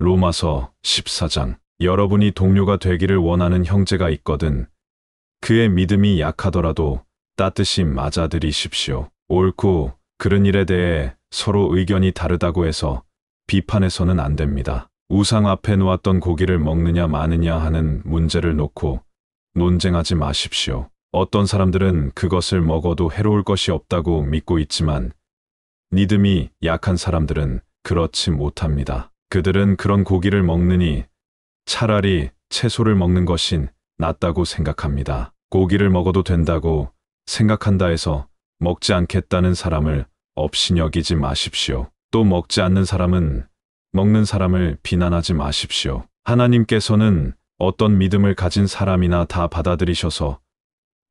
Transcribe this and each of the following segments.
로마서 14장. 여러분이 동료가 되기를 원하는 형제가 있거든 그의 믿음이 약하더라도 따뜻히 맞아들이십시오. 옳고 그른 일에 대해 서로 의견이 다르다고 해서 비판해서는 안 됩니다. 우상 앞에 놓았던 고기를 먹느냐 마느냐 하는 문제를 놓고 논쟁하지 마십시오. 어떤 사람들은 그것을 먹어도 해로울 것이 없다고 믿고 있지만 믿음이 약한 사람들은 그렇지 못합니다. 그들은 그런 고기를 먹느니 차라리 채소를 먹는 것이 낫다고 생각합니다. 고기를 먹어도 된다고 생각한다 해서 먹지 않겠다는 사람을 업신여기지 마십시오. 또 먹지 않는 사람은 먹는 사람을 비난하지 마십시오. 하나님께서는 어떤 믿음을 가진 사람이나 다 받아들이셔서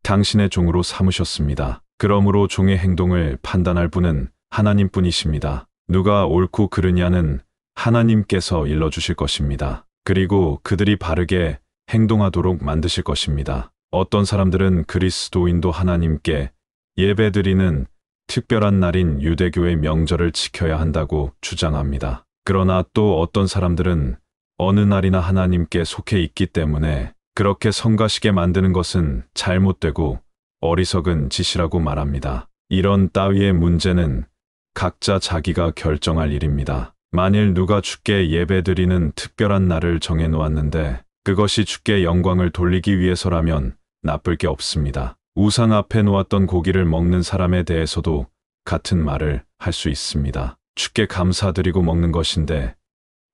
당신의 종으로 삼으셨습니다. 그러므로 종의 행동을 판단할 분은 하나님뿐이십니다. 누가 옳고 그르냐는 하나님께서 일러주실 것입니다. 그리고 그들이 바르게 행동하도록 만드실 것입니다. 어떤 사람들은 그리스도인도 하나님께 예배드리는 특별한 날인 유대교의 명절을 지켜야 한다고 주장합니다. 그러나 또 어떤 사람들은 어느 날이나 하나님께 속해 있기 때문에 그렇게 성가시게 만드는 것은 잘못되고 어리석은 짓이라고 말합니다. 이런 따위의 문제는 각자 자기가 결정할 일입니다. 만일 누가 주께 예배드리는 특별한 날을 정해 놓았는데 그것이 주께 영광을 돌리기 위해서라면 나쁠 게 없습니다. 우상 앞에 놓았던 고기를 먹는 사람에 대해서도 같은 말을 할 수 있습니다. 주께 감사드리고 먹는 것인데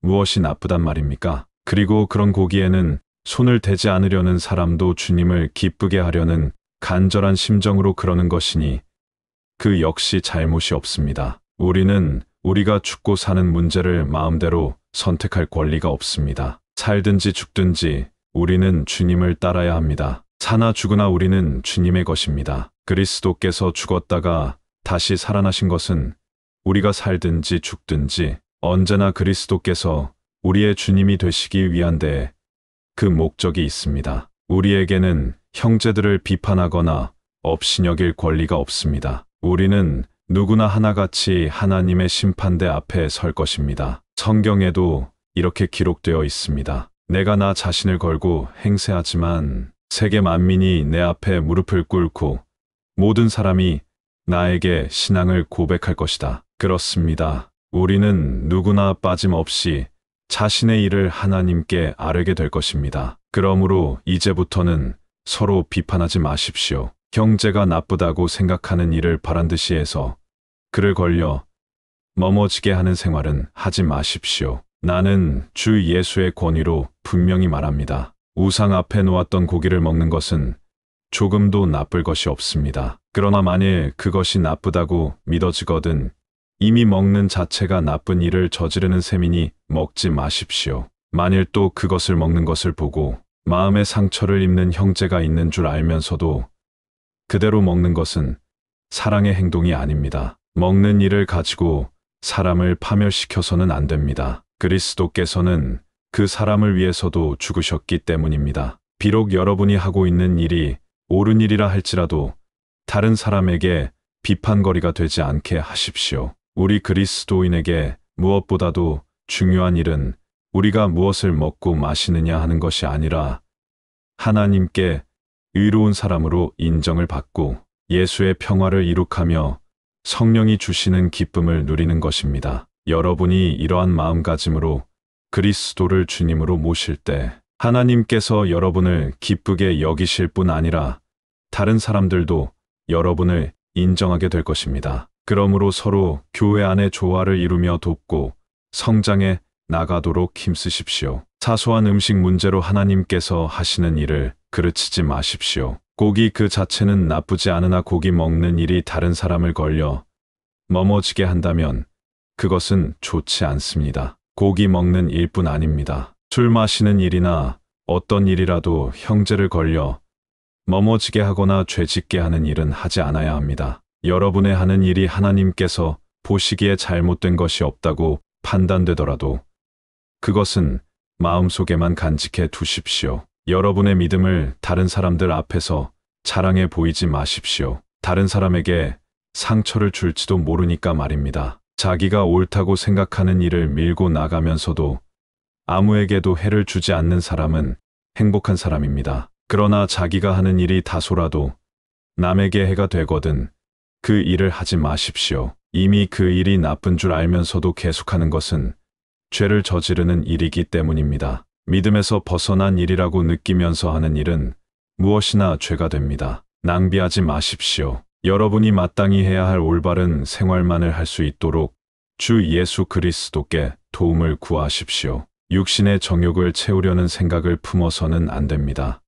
무엇이 나쁘단 말입니까? 그리고 그런 고기에는 손을 대지 않으려는 사람도 주님을 기쁘게 하려는 간절한 심정으로 그러는 것이니 그 역시 잘못이 없습니다. 우리는 우리가 죽고 사는 문제를 마음대로 선택할 권리가 없습니다. 살든지 죽든지 우리는 주님을 따라야 합니다. 사나 죽으나 우리는 주님의 것입니다. 그리스도께서 죽었다가 다시 살아나신 것은 우리가 살든지 죽든지 언제나 그리스도께서 우리의 주님이 되시기 위한데 그 목적이 있습니다. 우리에게는 형제들을 비판하거나 업신여길 권리가 없습니다. 우리는 누구나 하나같이 하나님의 심판대 앞에 설 것입니다. 성경에도 이렇게 기록되어 있습니다. 내가 나 자신을 걸고 행세하지만 세계 만민이 내 앞에 무릎을 꿇고 모든 사람이 나에게 신앙을 고백할 것이다. 그렇습니다. 우리는 누구나 빠짐없이 자신의 일을 하나님께 아뢰게 될 것입니다. 그러므로 이제부터는 서로 비판하지 마십시오. 형제가 나쁘다고 생각하는 일을 바란듯이 해서 그를 걸려 넘어지게 하는 생활은 하지 마십시오. 나는 주 예수의 권위로 분명히 말합니다. 우상 앞에 놓았던 고기를 먹는 것은 조금도 나쁠 것이 없습니다. 그러나 만일 그것이 나쁘다고 믿어지거든 이미 먹는 자체가 나쁜 일을 저지르는 셈이니 먹지 마십시오. 만일 또 그것을 먹는 것을 보고 마음의 상처를 입는 형제가 있는 줄 알면서도 그대로 먹는 것은 사랑의 행동이 아닙니다. 먹는 일을 가지고 사람을 파멸시켜서는 안 됩니다. 그리스도께서는 그 사람을 위해서도 죽으셨기 때문입니다. 비록 여러분이 하고 있는 일이 옳은 일이라 할지라도 다른 사람에게 비판거리가 되지 않게 하십시오. 우리 그리스도인에게 무엇보다도 중요한 일은 우리가 무엇을 먹고 마시느냐 하는 것이 아니라 하나님께 의로운 사람으로 인정을 받고 예수의 평화를 이룩하며 성령이 주시는 기쁨을 누리는 것입니다. 여러분이 이러한 마음가짐으로 그리스도를 주님으로 모실 때 하나님께서 여러분을 기쁘게 여기실 뿐 아니라 다른 사람들도 여러분을 인정하게 될 것입니다. 그러므로 서로 교회 안의 조화를 이루며 돕고 성장해 나가도록 힘쓰십시오. 사소한 음식 문제로 하나님께서 하시는 일을 그르치지 마십시오. 고기 그 자체는 나쁘지 않으나 고기 먹는 일이 다른 사람을 걸려 넘어지게 한다면 그것은 좋지 않습니다. 고기 먹는 일뿐 아닙니다. 술 마시는 일이나 어떤 일이라도 형제를 걸려 넘어지게 하거나 죄짓게 하는 일은 하지 않아야 합니다. 여러분의 하는 일이 하나님께서 보시기에 잘못된 것이 없다고 판단되더라도 그것은 마음속에만 간직해 두십시오. 여러분의 믿음을 다른 사람들 앞에서 자랑해 보이지 마십시오. 다른 사람에게 상처를 줄지도 모르니까 말입니다. 자기가 옳다고 생각하는 일을 밀고 나가면서도 아무에게도 해를 주지 않는 사람은 행복한 사람입니다. 그러나 자기가 하는 일이 다소라도 남에게 해가 되거든 그 일을 하지 마십시오. 이미 그 일이 나쁜 줄 알면서도 계속하는 것은 죄를 저지르는 일이기 때문입니다. 믿음에서 벗어난 일이라고 느끼면서 하는 일은 무엇이나 죄가 됩니다. 낭비하지 마십시오. 여러분이 마땅히 해야 할 올바른 생활만을 할 수 있도록 주 예수 그리스도께 도움을 구하십시오. 육신의 정욕을 채우려는 생각을 품어서는 안 됩니다.